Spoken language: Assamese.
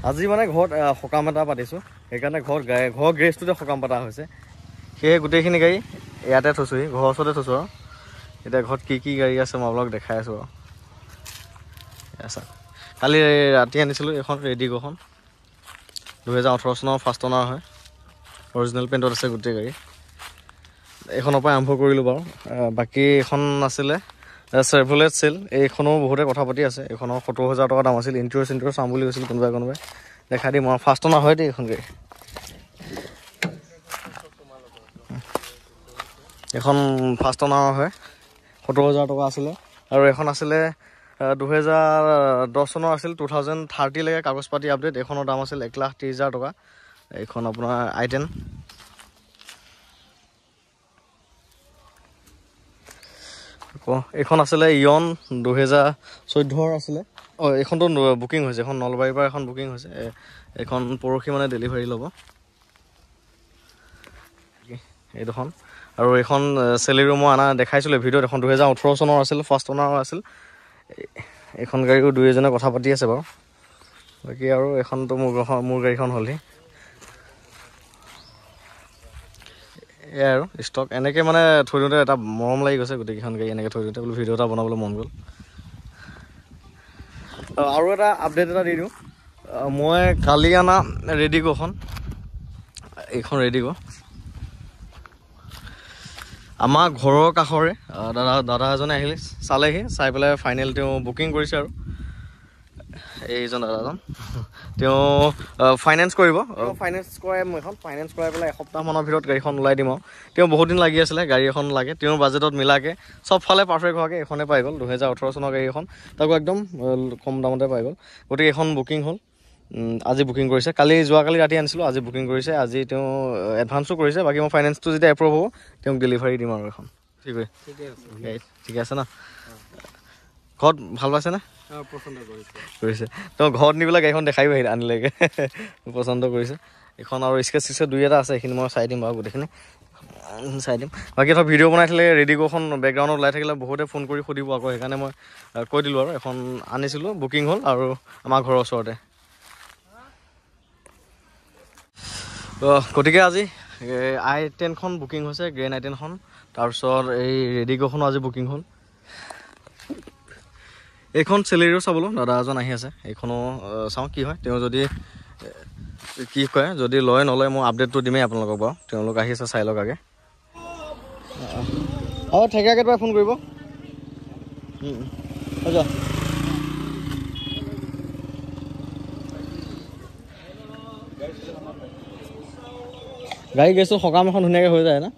আজি মানে ঘৰত সকাম এটা পাতিছোঁ সেইকাৰণে ঘৰ গেৰেজটোতে সকাম পতা হৈছে সেয়ে গোটেইখিনি গাড়ী ইয়াতে থৈছোঁহি ঘৰৰ ওচৰতে থৈছোঁ আৰু এতিয়া ঘৰত কি গাড়ী আছে মই আপোনালোক দেখাই আছোঁ আৰু আচ্ছা কালি ৰাতি আনিছিলোঁ এইখন ৰেডিগ'খন 2018 চনৰ ফাৰ্ষ্ট অনাৰ হয় অৰিজিনেল পেইণ্টত আছে গোটেই গাড়ী এইখনৰ পৰা আৰম্ভ কৰিলোঁ বাৰু বাকী এইখন আছিলে চেভ্ৰলেট চেল এইখনো বহুতে কথা পাতি আছে এইখনৰ 70,000 টকা দাম আছিল ইণ্টেৰিয়ৰ চাম বুলি কৈছিল কোনোবাই দেখাই দিম আৰু ফাৰ্ষ্ট অনাৰ হয় দেই এইখন গাড়ী এখন ফাৰ্ষ্ট অনাৰ হয় 70,000 টকা আছিলে আৰু এখন আছিলে 2010 চনৰ আছিল 2030 লৈকে কাগজ পাতি আপডেট এইখনৰ দাম আছিল 1,30,000 টকা এইখন আপোনাৰ i10 এইখন আছিলে ইয়ন 2014 আছিলে এইখনতো বুকিং হৈছে এখন নলবাৰীৰ পৰা এখন বুকিং হৈছে এইখন পৰহি মানে ডেলিভাৰী ল'ব এই দুখন আৰু এইখন চেলেৰি মই আনা দেখাইছিলোঁ ভিডিঅ'ত এখন 2018 চনৰ আছিল ফাৰ্ষ্ট অনাৰ আছিল এইখন গাড়ীও দুই এজনে কথা পাতি আছে বাৰু বাকী আৰু এইখনতো মোৰ গাড়ীখন হ'লহি এয়া আৰু ষ্টক এনেকৈ মানে থৈ দিওঁতে এটা মৰম লাগি গৈছে গোটেইকেইখন গাড়ী এনেকৈ থৈ দিওঁতে বোলো ভিডিঅ' এটা বনাবলৈ মন গ'ল আৰু এটা আপডেট এটা দি দিওঁ মই কালি অনা ৰেডিগ'খন এইখন ৰেডিগ' আমাৰ ঘৰৰ কাষৰে দাদা এজনে আহিলে চালেহি চাই পেলাই ফাইনেল তেওঁ বুকিং কৰিছে আৰু এইজন দাদাজন তেওঁ ফাইনেন্স কৰিব ফাইনেন্স কৰাই মই এখন ফাইনেন্স কৰাই পেলাই এসপ্তাহমানৰ ভিতৰত গাড়ীখন ওলাই দিম আৰু তেওঁ বহুত দিন লাগি আছিলে গাড়ী এখন লাগে তেওঁৰ বাজেটত মিলাকৈ চবফালে পাৰফেক্ট হোৱাকৈ এইখনে পাই গ'ল 2018 চনৰ গাড়ী এখন তাকো একদম কম দামতে পাই গ'ল গতিকে এইখন বুকিং হ'ল আজি বুকিং কৰিছে যোৱাকালি ৰাতি আনিছিলোঁ আজি বুকিং কৰিছে আজি তেওঁ এডভান্সো কৰিছে বাকী মই ফাইনেন্সটো যেতিয়া এপ্ৰুভ হ'ব তেওঁক ডেলিভাৰী দিম আৰু এখন ঠিকে আছে ন ঘৰত ভাল পাইছেনে কৰিছে তেওঁ ঘৰত নি পেলাই গাড়ীখন দেখাই আনিলেগৈ পচন্দ কৰিছে এইখন আৰু স্কেচ দুই এটা আছে এইখিনি মই চাই দিম বাৰু গোটেইখিনি চাই দিম বাকী এটা ভিডিঅ' বনাই থ'লে ৰেডিগ'খন বেকগ্ৰাউণ্ডত ওলাই থাকিলে বহুতে ফোন কৰি সুধিব আকৌ সেইকাৰণে মই কৈ দিলোঁ আৰু এখন আনিছিলোঁ বুকিং হ'ল আৰু আমাৰ ঘৰৰ ওচৰতে গতিকে আজি i10খন বুকিং হৈছে গ্ৰেণ্ড i10খন তাৰপিছত এই ৰেডিগ'খনো আজি বুকিং হ'ল এইখন চেলেৰিও চাবলৈ দাদা এজন আহি আছে এইখনো চাওঁ কি হয় তেওঁ যদি কি কয় যদি নলয় মই আপডেটটো দিমেই আপোনালোকক বাৰু তেওঁলোক আহি আছে চাই লওক আগে অঁ ঠেকীয়া কেইটাই ফোন কৰিব গাড়ী গেছটো সকাম এখন ধুনীয়াকৈ হৈ যায় না